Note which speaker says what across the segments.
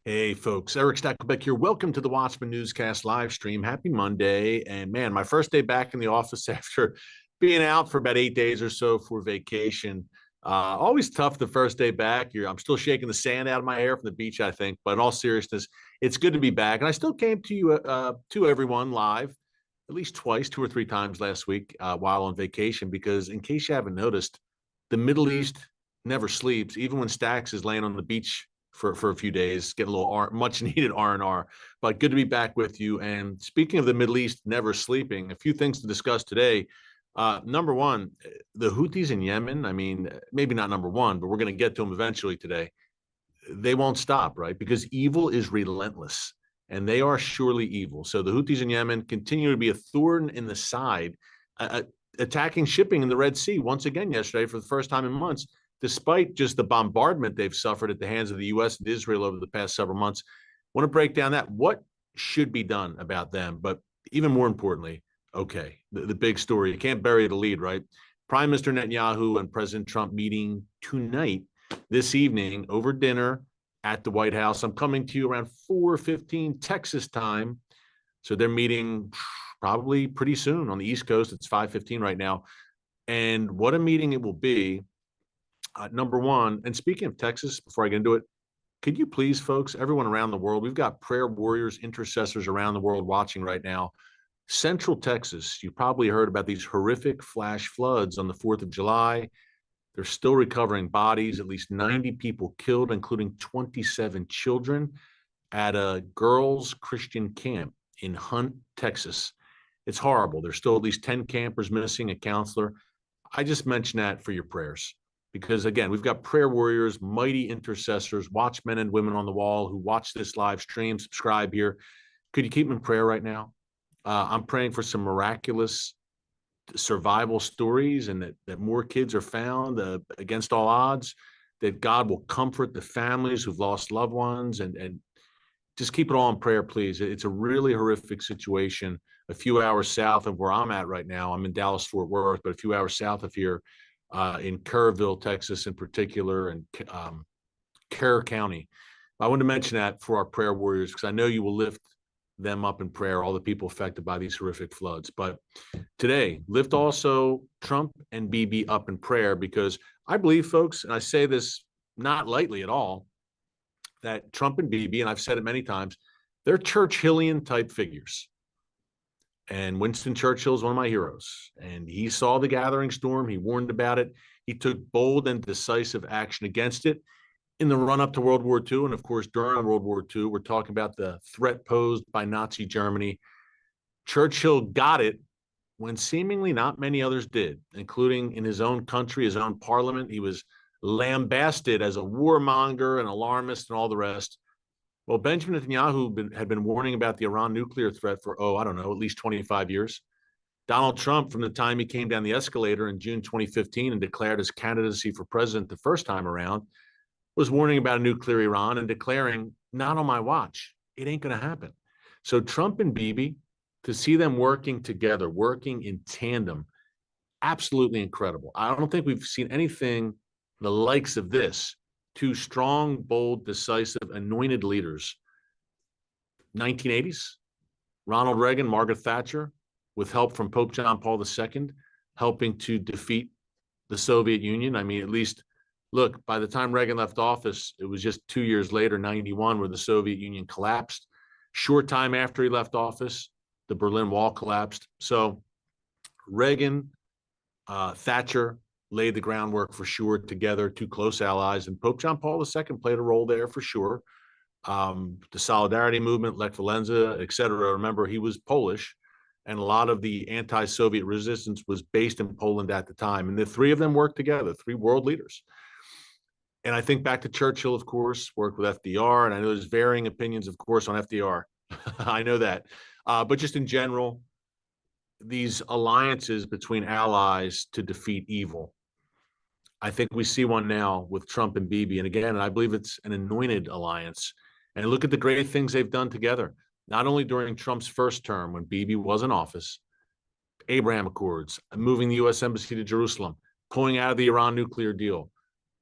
Speaker 1: Hey, folks. Erick Stakelbeck here. Welcome to the Watchman Newscast live stream. Happy Monday. And man, my first day back in the office after being out for about 8 days or so for vacation. Always tough the first day back. I'm still shaking the sand out of my hair from the beach, I think. But in all seriousness, it's good to be back. And I still came to you, to everyone live at least twice, 2 or 3 times last week while on vacation, because in case you haven't noticed, the Middle East never sleeps, even when Stacks is laying on the beach for a few days, getting a little much needed R&R. But good to be back with you. And speaking of the Middle East never sleeping, a few things to discuss today. Number one, the Houthis in Yemen. I mean, maybe not number one, but we're going to get to them eventually today. They won't stop, right? Because evil is relentless, and they are surely evil. So the Houthis in Yemen continue to be a thorn in the side, attacking shipping in the Red Sea once again yesterday for the first time in months, despite just the bombardment they've suffered at the hands of the U.S. and Israel over the past several months. I want to break down that. What should be done about them? But even more importantly, okay, the big story. You can't bury the lead, right? Prime Minister Netanyahu and President Trump meeting tonight, this evening, over dinner at the White House. I'm coming to you around 4:15 Texas time. So they're meeting probably pretty soon on the East Coast. It's 5:15 right now. And what a meeting it will be. Number one, and speaking of Texas, before I get into it, could you please, folks, everyone around the world, we've got prayer warriors, intercessors around the world watching right now. Central Texas, you probably heard about these horrific flash floods on the 4th of July. They're still recovering bodies, at least 90 people killed, including 27 children at a girls' Christian camp in Hunt, Texas. It's horrible. There's still at least 10 campers missing, a counselor. I just mention that for your prayers. Because again, we've got prayer warriors, mighty intercessors, watchmen and women on the wall who watch this live stream, subscribe here. Could you keep them in prayer right now? I'm praying for some miraculous survival stories, and that more kids are found against all odds, that God will comfort the families who've lost loved ones, and just keep it all in prayer, please. It's a really horrific situation. A few hours south of where I'm at right now, I'm in Dallas, Fort Worth, but a few hours south of here, in Kerrville, Texas in particular, and Kerr County. I want to mention that for our prayer warriors, because I know you will lift them up in prayer, all the people affected by these horrific floods. But today, lift also Trump and Bibi up in prayer, because I believe, folks, and I say this not lightly at all, that Trump and Bibi, and I've said it many times, they're Churchillian type figures. And Winston Churchill is one of my heroes. And he saw the gathering storm. He warned about it. He took bold and decisive action against it in the run-up to World War II. And of course, during World War II, we're talking about the threat posed by Nazi Germany. Churchill got it when seemingly not many others did, including in his own country, his own parliament. He was lambasted as a warmonger, an alarmist, and all the rest. Well, Benjamin Netanyahu had been warning about the Iran nuclear threat for, I don't know, at least 25 years. Donald Trump, from the time he came down the escalator in June 2015 and declared his candidacy for president the first time around, was warning about a nuclear Iran and declaring, not on my watch, it ain't going to happen. So Trump and Bibi, to see them working together, working in tandem, absolutely incredible. I don't think we've seen anything the likes of this. Two strong, bold, decisive, anointed leaders. 1980s, Ronald Reagan, Margaret Thatcher, with help from Pope John Paul II, helping to defeat the Soviet Union. I mean, at least, look, by the time Reagan left office, it was just 2 years later, 91, where the Soviet Union collapsed. Short time after he left office, the Berlin Wall collapsed. So Reagan, Thatcher, laid the groundwork for sure together, two close allies, and Pope John Paul II played a role there for sure. The Solidarity Movement, Lech Walesa, et cetera. Remember, he was Polish, and a lot of the anti-Soviet resistance was based in Poland at the time. And the three of them worked together, three world leaders. And I think back to Churchill, of course, worked with FDR, and I know there's varying opinions, of course, on FDR. I know that. But just in general, these alliances between allies to defeat evil, I think we see one now with Trump and Bibi. And again, I believe it's an anointed alliance. And look at the great things they've done together, not only during Trump's first term when Bibi was in office, Abraham Accords, moving the U.S. Embassy to Jerusalem, pulling out of the Iran nuclear deal,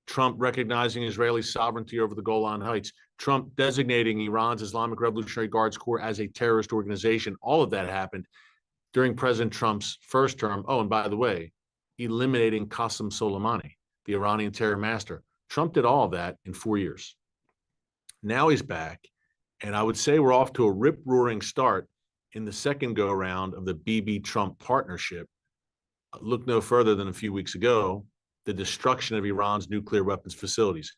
Speaker 1: Trump recognizing Israeli sovereignty over the Golan Heights, Trump designating Iran's Islamic Revolutionary Guards Corps as a terrorist organization. All of that happened during President Trump's first term. Oh, and by the way, eliminating Qasem Soleimani, the Iranian terror master. Trump did all of that in 4 years. Now he's back, and I would say we're off to a rip-roaring start in the second go-around of the Bibi-Trump partnership. Look no further than a few weeks ago, the destruction of Iran's nuclear weapons facilities.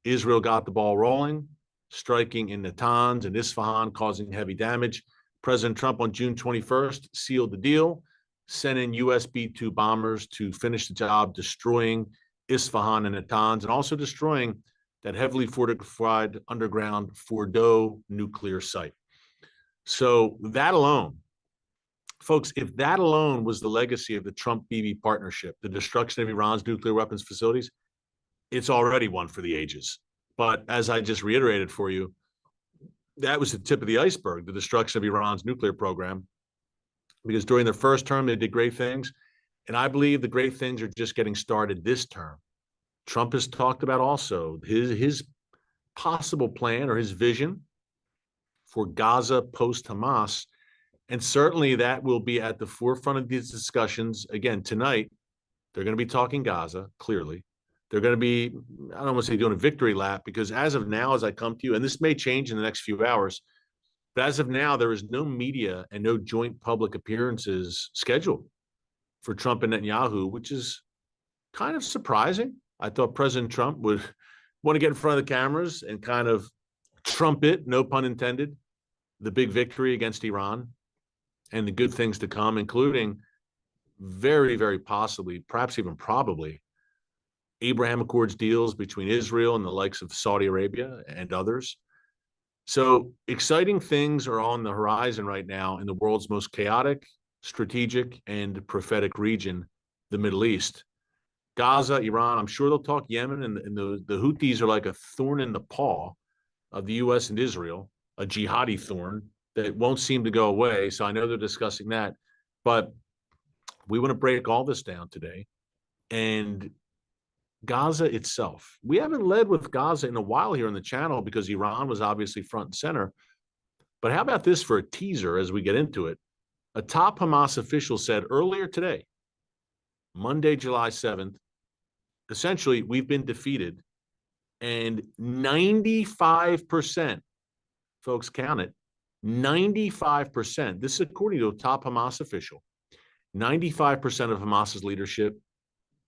Speaker 1: Israel got the ball rolling, striking in Natanz and Isfahan, causing heavy damage. President Trump on June 21st sealed the deal, sent in US B-2 bombers to finish the job, destroying Isfahan and Natanz, and also destroying that heavily fortified underground Fordow nuclear site. So that alone, folks, if that alone was the legacy of the Trump-Bibi partnership, the destruction of Iran's nuclear weapons facilities, it's already one for the ages. But as I just reiterated for you, that was the tip of the iceberg, the destruction of Iran's nuclear program, because during their first term, they did great things. And I believe the great things are just getting started this term. Trump has talked about also his possible plan or his vision for Gaza post-Hamas. And certainly that will be at the forefront of these discussions. Again, tonight, they're going to be talking Gaza, clearly. They're going to be, I don't want to say doing a victory lap, because as of now, as I come to you, and this may change in the next few hours, but as of now, there is no media and no joint public appearances scheduled for Trump and Netanyahu, which is kind of surprising. I thought President Trump would want to get in front of the cameras and kind of trumpet, no pun intended, the big victory against Iran and the good things to come, including very, very possibly, perhaps even probably, Abraham Accords deals between Israel and the likes of Saudi Arabia and others. So exciting things are on the horizon right now in the world's most chaotic, strategic, and prophetic region, the Middle East. Gaza, Iran, I'm sure they'll talk Yemen, and the Houthis are like a thorn in the paw of the U.S. and Israel, a jihadi thorn that won't seem to go away. So I know they're discussing that. But we want to break all this down today. And Gaza itself, we haven't led with Gaza in a while here on the channel because Iran was obviously front and center. But how about this for a teaser as we get into it? A top Hamas official said earlier today, Monday, July 7th, essentially, we've been defeated, and 95%, folks, count it, 95%, this is according to a top Hamas official, 95% of Hamas's leadership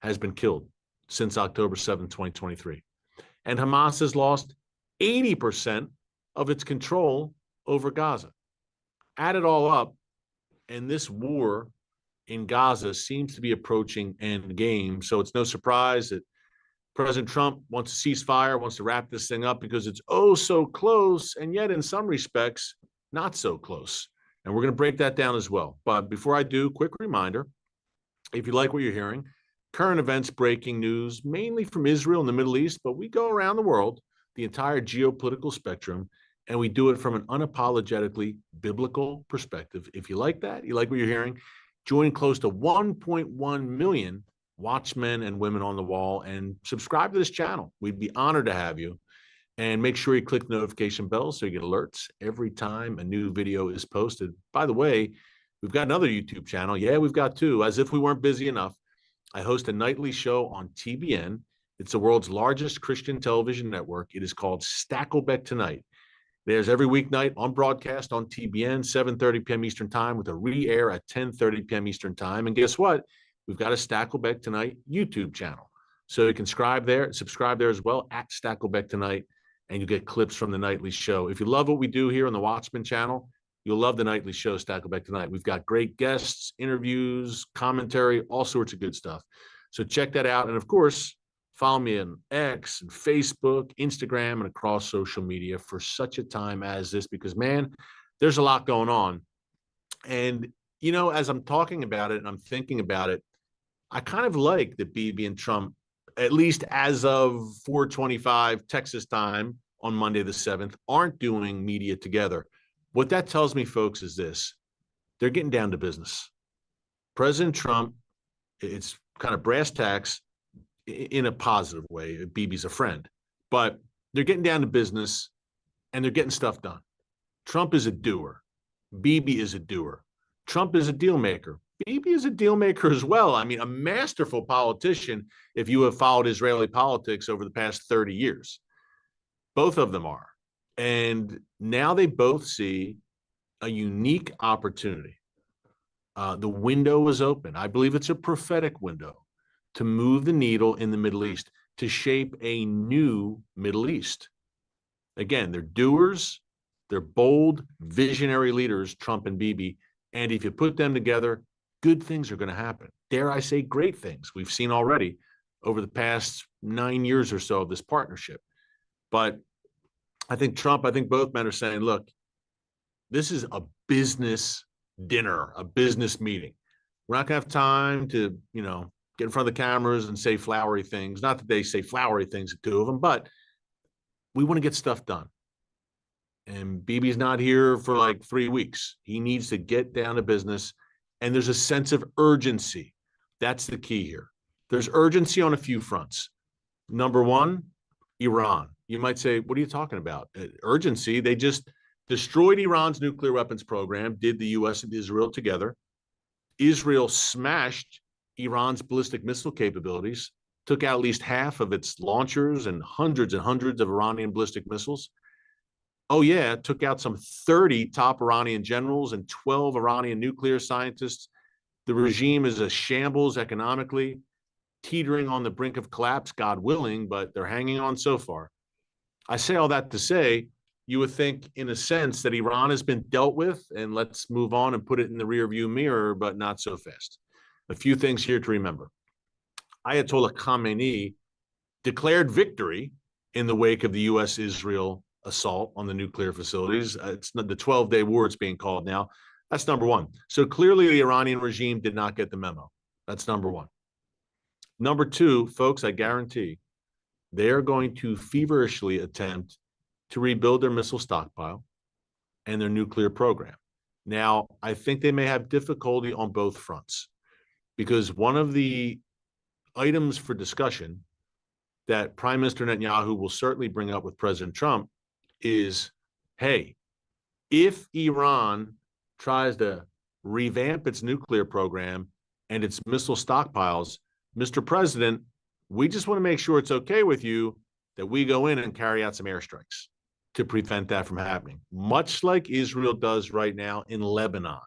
Speaker 1: has been killed since October 7, 2023. And Hamas has lost 80% of its control over Gaza. Add it all up, and this war in Gaza seems to be approaching end game. So it's no surprise that President Trump wants a ceasefire, wants to wrap this thing up because it's oh so close, and yet in some respects, not so close. And we're going to break that down as well. But before I do, quick reminder, if you like what you're hearing, current events, breaking news, mainly from Israel and the Middle East, but we go around the world, the entire geopolitical spectrum, and we do it from an unapologetically biblical perspective. If you like that, you like what you're hearing, join close to 1.1 million watchmen and women on the wall and subscribe to this channel. We'd be honored to have you. And make sure you click the notification bell so you get alerts every time a new video is posted. By the way, we've got another YouTube channel. Yeah, we've got two, as if we weren't busy enough. I host a nightly show on TBN. It's the world's largest Christian television network. It is called Stakelbeck Tonight. There's every weeknight on broadcast on TBN, 7:30 p.m. Eastern Time, with a re-air at 10:30 p.m. Eastern Time. And guess what? We've got a Stakelbeck Tonight YouTube channel. So you can subscribe there as well, at Stakelbeck Tonight, and you get clips from the nightly show. If you love what we do here on the Watchman channel, you'll love the nightly show, Stakelbeck Tonight. We've got great guests, interviews, commentary, all sorts of good stuff. So check that out. And of course, follow me on X and Facebook, Instagram, and across social media for such a time as this, because, man, there's a lot going on. And, you know, as I'm talking about it and I'm thinking about it, I kind of like that Bibi and Trump, at least as of 4:25 Texas time on Monday the 7th, aren't doing media together. What that tells me, folks, is this. They're getting down to business. President Trump, it's kind of brass tacks, in a positive way. Bibi's a friend, but they're getting down to business and they're getting stuff done. Trump is a doer. Bibi is a doer. Trump is a deal maker. Bibi is a deal maker as well. I mean, a masterful politician if you have followed Israeli politics over the past 30 years. Both of them are. And now they both see a unique opportunity. The window is open. I believe it's a prophetic window to move the needle in the Middle East, to shape a new Middle East. Again, they're doers, they're bold, visionary leaders, Trump and Bibi. And if you put them together, good things are going to happen. Dare I say great things we've seen already over the past 9 years or so of this partnership. But I think both men are saying, look, this is a business dinner, a business meeting. We're not going to have time to, get in front of the cameras and say flowery things. Not that they say flowery things, the two of them, but we want to get stuff done. And Bibi's not here for like 3 weeks. He needs to get down to business. And there's a sense of urgency. That's the key here. There's urgency on a few fronts. Number one, Iran. You might say, what are you talking about? Urgency. They just destroyed Iran's nuclear weapons program, did the U.S. and Israel together. Israel smashed Iran's ballistic missile capabilities, took out at least half of its launchers and hundreds of Iranian ballistic missiles. Oh, yeah, took out some 30 top Iranian generals and 12 Iranian nuclear scientists. The regime is a shambles economically, teetering on the brink of collapse, God willing, but they're hanging on so far. I say all that to say, you would think, in a sense, that Iran has been dealt with, and let's move on and put it in the rearview mirror, but not so fast. A few things here to remember. Ayatollah Khamenei declared victory in the wake of the U.S.-Israel assault on the nuclear facilities. It's the 12-day war it's being called now. That's number one. So clearly the Iranian regime did not get the memo. That's number one. Number two, folks, I guarantee they are going to feverishly attempt to rebuild their missile stockpile and their nuclear program. Now, I think they may have difficulty on both fronts, because one of the items for discussion that Prime Minister Netanyahu will certainly bring up with President Trump is, hey, if Iran tries to revamp its nuclear program and its missile stockpiles, Mr. President, we just want to make sure it's okay with you that we go in and carry out some airstrikes to prevent that from happening, much like Israel does right now in Lebanon.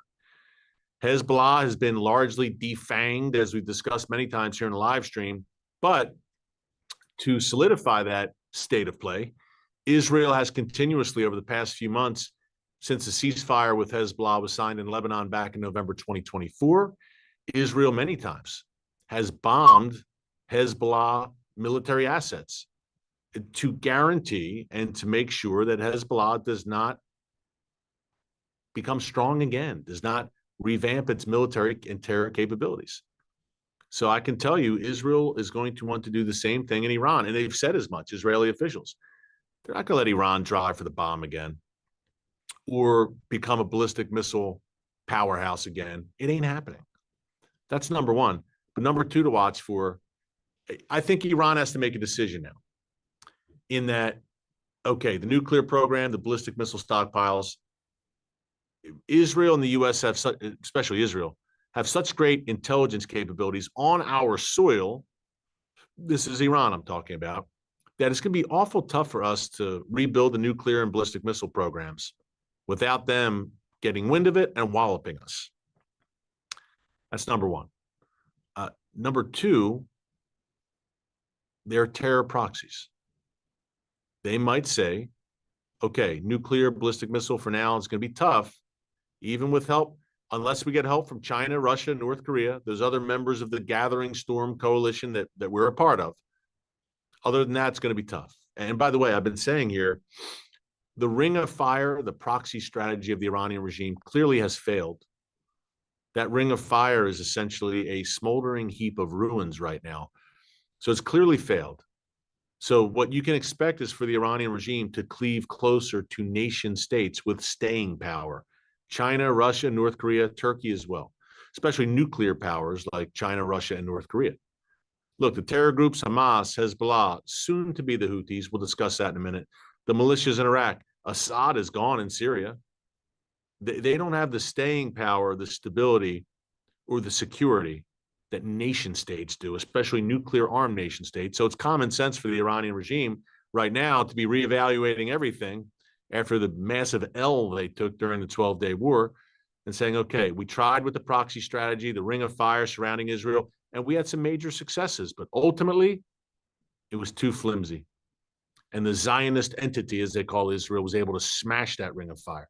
Speaker 1: Hezbollah has been largely defanged, as we've discussed many times here in the live stream. But to solidify that state of play, Israel has continuously, over the past few months, since the ceasefire with Hezbollah was signed in Lebanon back in November 2024, Israel many times has bombed Hezbollah military assets to guarantee and to make sure that Hezbollah does not become strong again, does not revamp its military and terror capabilities. So I can tell you, Israel is going to want to do the same thing in Iran. And they've said as much, Israeli officials. They're not going to let Iran drive for the bomb again or become a ballistic missile powerhouse again. It ain't happening. That's number one. But number two to watch for, I think Iran has to make a decision now in that, okay, the nuclear program, the ballistic missile stockpiles, Israel and the U.S. have, especially Israel, have such great intelligence capabilities on our soil. This is Iran I'm talking about, that it's going to be awful tough for us to rebuild the nuclear and ballistic missile programs without them getting wind of it and walloping us. That's number one. Number two, they're terror proxies. They might say, okay, nuclear ballistic missile for now is going to be tough, even with help, unless we get help from China, Russia, North Korea. There's other members of the Gathering Storm coalition that we're a part of. Other than that, it's going to be tough. And by the way, I've been saying here, the ring of fire, the proxy strategy of the Iranian regime clearly has failed. That ring of fire is essentially a smoldering heap of ruins right now. So it's clearly failed. So what you can expect is for the Iranian regime to cleave closer to nation states with staying power. China, Russia, North Korea, Turkey as well, especially nuclear powers like China, Russia, and North Korea. Look, the terror groups Hamas, Hezbollah, soon to be the Houthis. We'll discuss that in a minute. The militias in Iraq. Assad is gone in Syria. They don't have the staying power, the stability, or the security that nation states do, especially nuclear armed nation states. So it's common sense for the Iranian regime right now to be reevaluating everything after the massive L they took during the 12-day war and saying, okay, we tried with the proxy strategy, the ring of fire surrounding Israel, and we had some major successes, but ultimately it was too flimsy. And the Zionist entity, as they call Israel, was able to smash that ring of fire.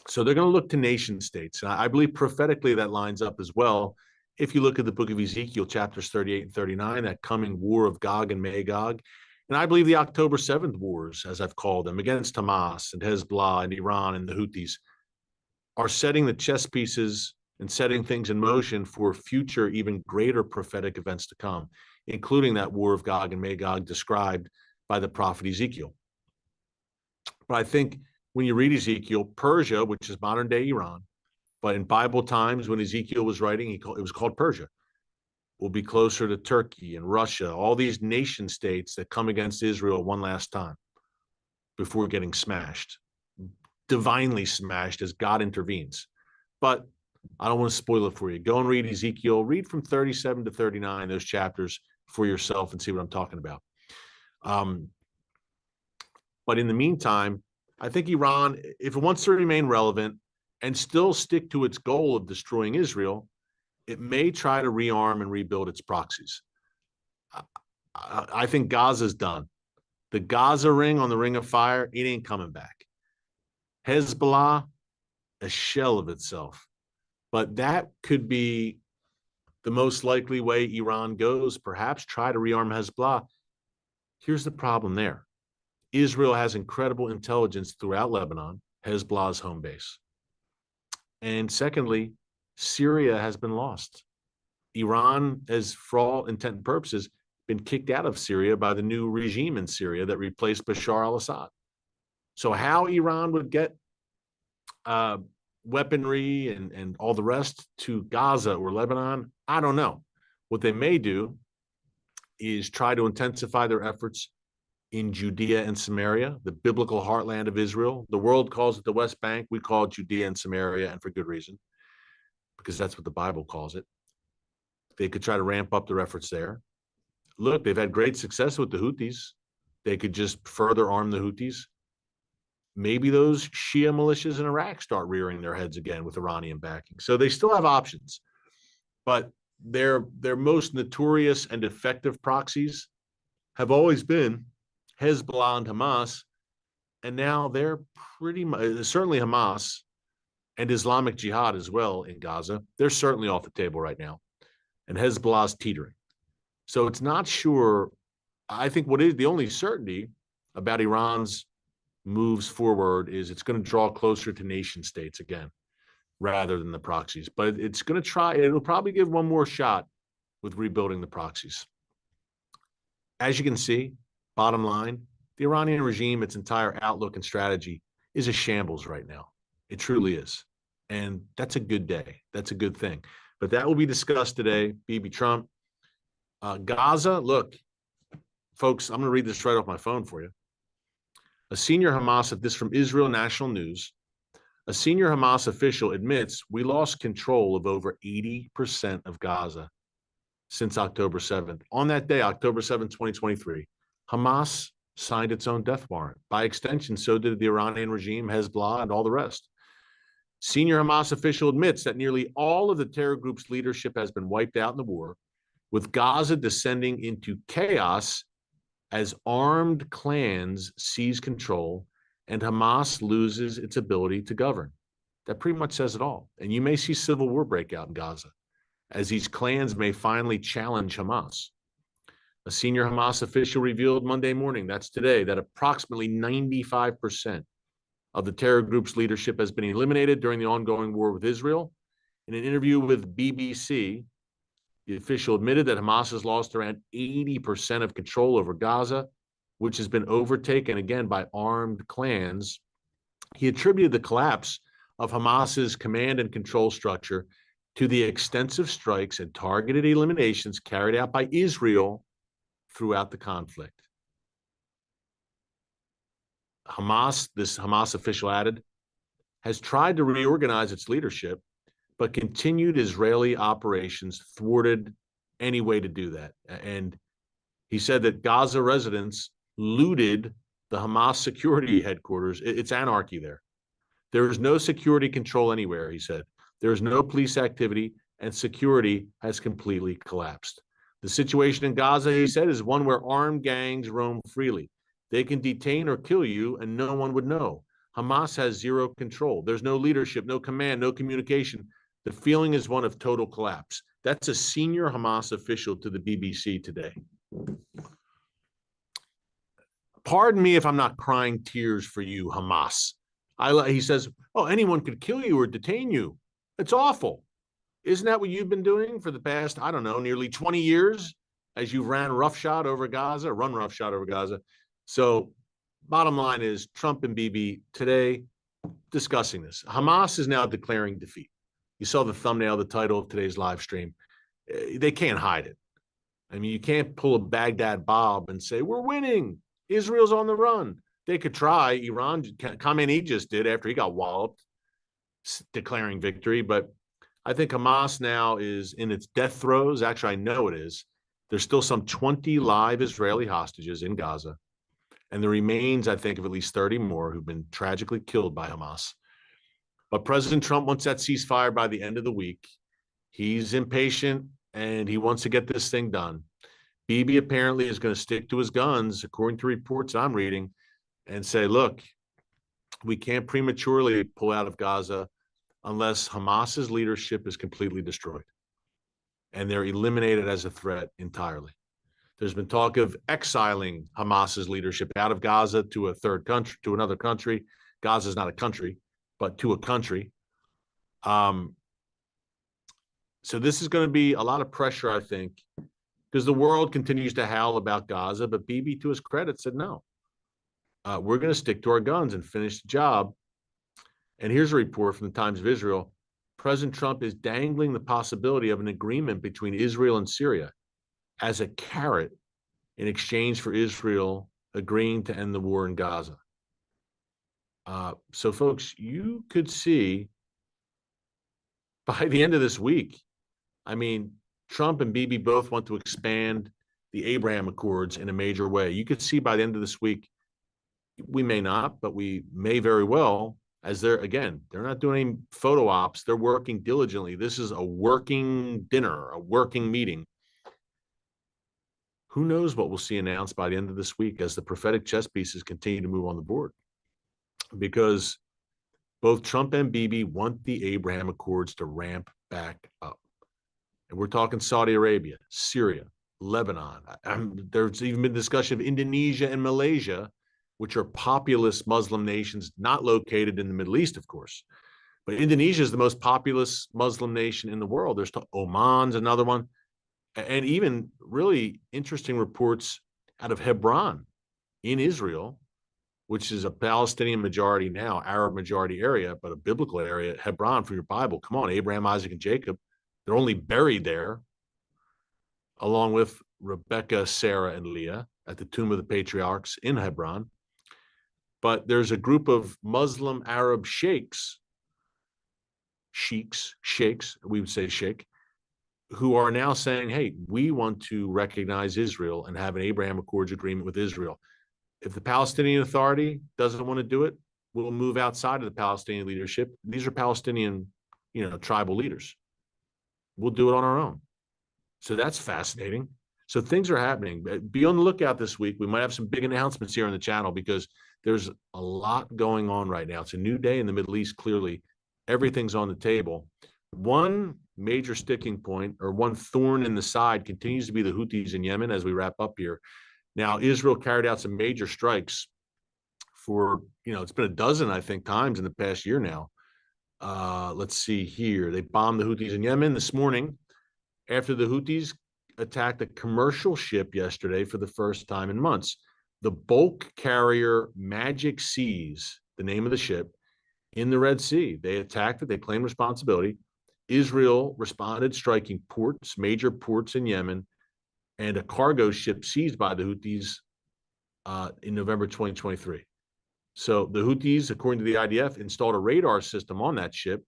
Speaker 1: So they're going to look to nation states. And I believe prophetically that lines up as well. If you look at the book of Ezekiel, chapters 38 and 39, that coming war of Gog and Magog. And I believe the October 7th wars, as I've called them, against Hamas and Hezbollah and Iran and the Houthis, are setting the chess pieces and setting things in motion for future, even greater prophetic events to come, including that war of Gog and Magog described by the prophet Ezekiel. But I think when you read Ezekiel, Persia, which is modern day Iran, but in Bible times when Ezekiel was writing, it was called Persia, will be closer to Turkey and Russia, all these nation states that come against Israel one last time before getting smashed, divinely smashed as God intervenes. But I don't want to spoil it for you. Go and read Ezekiel, read from 37 to 39, those chapters for yourself and see what I'm talking about. But in the meantime, I think Iran, if it wants to remain relevant and still stick to its goal of destroying Israel, it may try to rearm and rebuild its proxies. I think Gaza's done. The Gaza ring on the Ring of Fire, it ain't coming back. Hezbollah, a shell of itself. But that could be the most likely way Iran goes, perhaps try to rearm Hezbollah. Here's the problem there. Israel has incredible intelligence throughout Lebanon, Hezbollah's home base. And secondly, Syria has been lost. Iran has, for all intent and purposes, been kicked out of Syria by the new regime in Syria that replaced Bashar al-Assad. So how Iran would get weaponry and all the rest to Gaza or Lebanon, I don't know. What they may do is try to intensify their efforts in Judea and Samaria, the biblical heartland of Israel. The world calls it the West Bank. We call it Judea and Samaria, and for good reason, because that's what the Bible calls it. They could try to ramp up their efforts there. Look, they've had great success with the Houthis. They could just further arm the Houthis. Maybe those Shia militias in Iraq start rearing their heads again with Iranian backing. So they still have options, but their most notorious and effective proxies have always been Hezbollah and Hamas, and now they're pretty much, certainly Hamas and Islamic Jihad as well in Gaza, they're certainly off the table right now, and Hezbollah's teetering. So it's not sure. I think what is the only certainty about Iran's moves forward is it's going to draw closer to nation states again, rather than the proxies. But it's going to try, it'll probably give one more shot with rebuilding the proxies. As you can see, bottom line, the Iranian regime, its entire outlook and strategy is a shambles right now. It truly is. And that's a good day. That's a good thing. But that will be discussed today. Bibi Trump. Gaza, look, folks, I'm going to read this right off my phone for you. A senior Hamas, this from Israel National News, a senior Hamas official admits we lost control of over 80% of Gaza since October 7th. On that day, October 7th, 2023, Hamas signed its own death warrant. By extension, so did the Iranian regime, Hezbollah, and all the rest. Senior Hamas official admits that nearly all of the terror group's leadership has been wiped out in the war, with Gaza descending into chaos as armed clans seize control and Hamas loses its ability to govern. That pretty much says it all. And you may see civil war break out in Gaza as these clans may finally challenge Hamas. A senior Hamas official revealed Monday morning, that's today, that approximately 95% of the terror group's leadership has been eliminated during the ongoing war with Israel. In an interview with BBC, the official admitted that Hamas has lost around 80% of control over Gaza, which has been overtaken again by armed clans. He attributed the collapse of Hamas's command and control structure to the extensive strikes and targeted eliminations carried out by Israel throughout the conflict. Hamas, this Hamas official added, has tried to reorganize its leadership, but continued Israeli operations thwarted any way to do that. And he said that Gaza residents looted the Hamas security headquarters. It's anarchy there. There is no security control anywhere, he said. There is no police activity, and security has completely collapsed. The situation in Gaza, he said, is one where armed gangs roam freely. They can detain or kill you, and no one would know. Hamas has zero control. There's no leadership, no command, no communication. The feeling is one of total collapse. That's a senior Hamas official to the BBC today. Pardon me if I'm not crying tears for you, Hamas. He says, oh, anyone could kill you or detain you. It's awful. Isn't that what you've been doing for the past, I don't know, nearly 20 years as you've run roughshod over Gaza? So bottom line is Trump and Bibi today discussing this. Hamas is now declaring defeat. You saw the thumbnail, the title of today's live stream. They can't hide it. I mean, you can't pull a Baghdad Bob and say, we're winning. Israel's on the run. They could try. Iran, Khamenei just did after he got walloped, declaring victory. But I think Hamas now is in its death throes. Actually, I know it is. There's still some 20 live Israeli hostages in Gaza. And there remains, I think, of at least 30 more who've been tragically killed by Hamas. But President Trump wants that ceasefire by the end of the week. He's impatient, and he wants to get this thing done. Bibi apparently is going to stick to his guns, according to reports I'm reading, and say, look, we can't prematurely pull out of Gaza unless Hamas's leadership is completely destroyed and they're eliminated as a threat entirely. There's been talk of exiling Hamas's leadership out of Gaza to a third country, to another country. Gaza is not a country, but to a country. So this is going to be a lot of pressure, I think, because the world continues to howl about Gaza, but Bibi, to his credit, said no. We're going to stick to our guns and finish the job. And here's a report from the Times of Israel. President Trump is dangling the possibility of an agreement between Israel and Syria as a carrot in exchange for Israel agreeing to end the war in Gaza. So, folks, you could see by the end of this week, I mean, Trump and Bibi both want to expand the Abraham Accords in a major way. You could see by the end of this week, we may not, but we may very well, as they're not doing any photo ops. They're working diligently. This is a working dinner, a working meeting. Who knows what we'll see announced by the end of this week as the prophetic chess pieces continue to move on the board? Because both Trump and Bibi want the Abraham Accords to ramp back up. And we're talking Saudi Arabia, Syria, Lebanon. There's even been discussion of Indonesia and Malaysia, which are populous Muslim nations not located in the Middle East, of course. But Indonesia is the most populous Muslim nation in the world. There's Oman's another one. And even really interesting reports out of Hebron in Israel, which is a Palestinian majority now, Arab majority area, but a biblical area. Hebron, for your Bible. Come on, Abraham, Isaac, and Jacob. They're only buried there, along with Rebecca, Sarah, and Leah at the tomb of the patriarchs in Hebron. But there's a group of Muslim Arab sheikhs, we would say sheikh, who are now saying, hey, we want to recognize Israel and have an Abraham Accords agreement with Israel. If the Palestinian Authority doesn't want to do it, we'll move outside of the Palestinian leadership. These are Palestinian, tribal leaders. We'll do it on our own. So that's fascinating. So things are happening. Be on the lookout this week. We might have some big announcements here on the channel because there's a lot going on right now. It's a new day in the Middle East, clearly. Everything's on the table. One major sticking point or one thorn in the side continues to be the Houthis in Yemen as we wrap up here. Now, Israel carried out some major strikes for, it's been a dozen, I think, times in the past year now. Let's see here. They bombed the Houthis in Yemen this morning after the Houthis attacked a commercial ship yesterday for the first time in months. The bulk carrier Magic Seas, the name of the ship, in the Red Sea. They attacked it. They claimed responsibility. Israel responded, striking ports, major ports in Yemen, and a cargo ship seized by the Houthis in November 2023. So the Houthis, according to the IDF, installed a radar system on that ship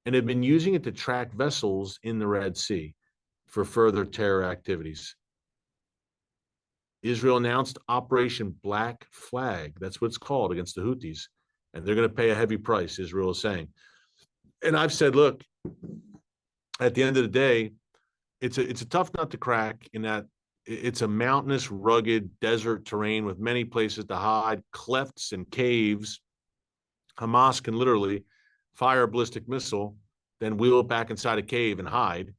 Speaker 1: and have been using it to track vessels in the Red Sea for further terror activities. Israel announced Operation Black Flag. That's what it's called, against the Houthis. And they're going to pay a heavy price, Israel is saying. And I've said, look, at the end of the day, it's a tough nut to crack in that it's a mountainous, rugged desert terrain with many places to hide, clefts and caves. Hamas can literally fire a ballistic missile, then wheel it back inside a cave and hide.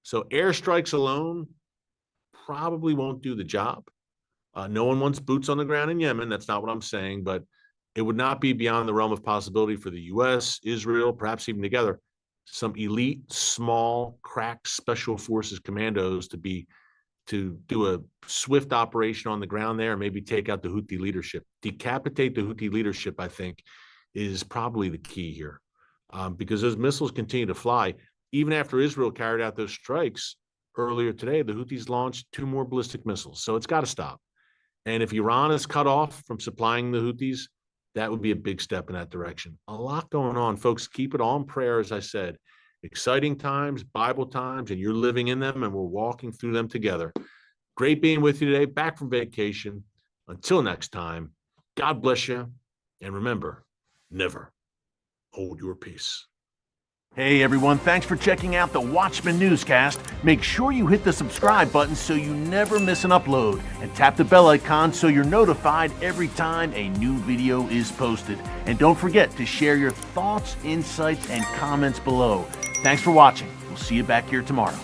Speaker 1: So airstrikes alone probably won't do the job. No one wants boots on the ground in Yemen. That's not what I'm saying, but it would not be beyond the realm of possibility for the U.S., Israel, perhaps even together, some elite, small, crack special forces commandos to do a swift operation on the ground there and maybe take out the Houthi leadership. Decapitate the Houthi leadership, I think, is probably the key here, because those missiles continue to fly. Even after Israel carried out those strikes earlier today, the Houthis launched 2 more ballistic missiles. So it's got to stop. And if Iran is cut off from supplying the Houthis, that would be a big step in that direction. A lot going on, folks. Keep it all in prayer, as I said. Exciting times, Bible times, and you're living in them, and we're walking through them together. Great being with you today, back from vacation. Until next time, God bless you, and remember, never hold your peace.
Speaker 2: Hey everyone, thanks for checking out the Watchman Newscast. Make sure you hit the subscribe button so you never miss an upload, and tap the bell icon so you're notified every time a new video is posted. And don't forget to share your thoughts, insights, and comments below. Thanks for watching. We'll see you back here tomorrow.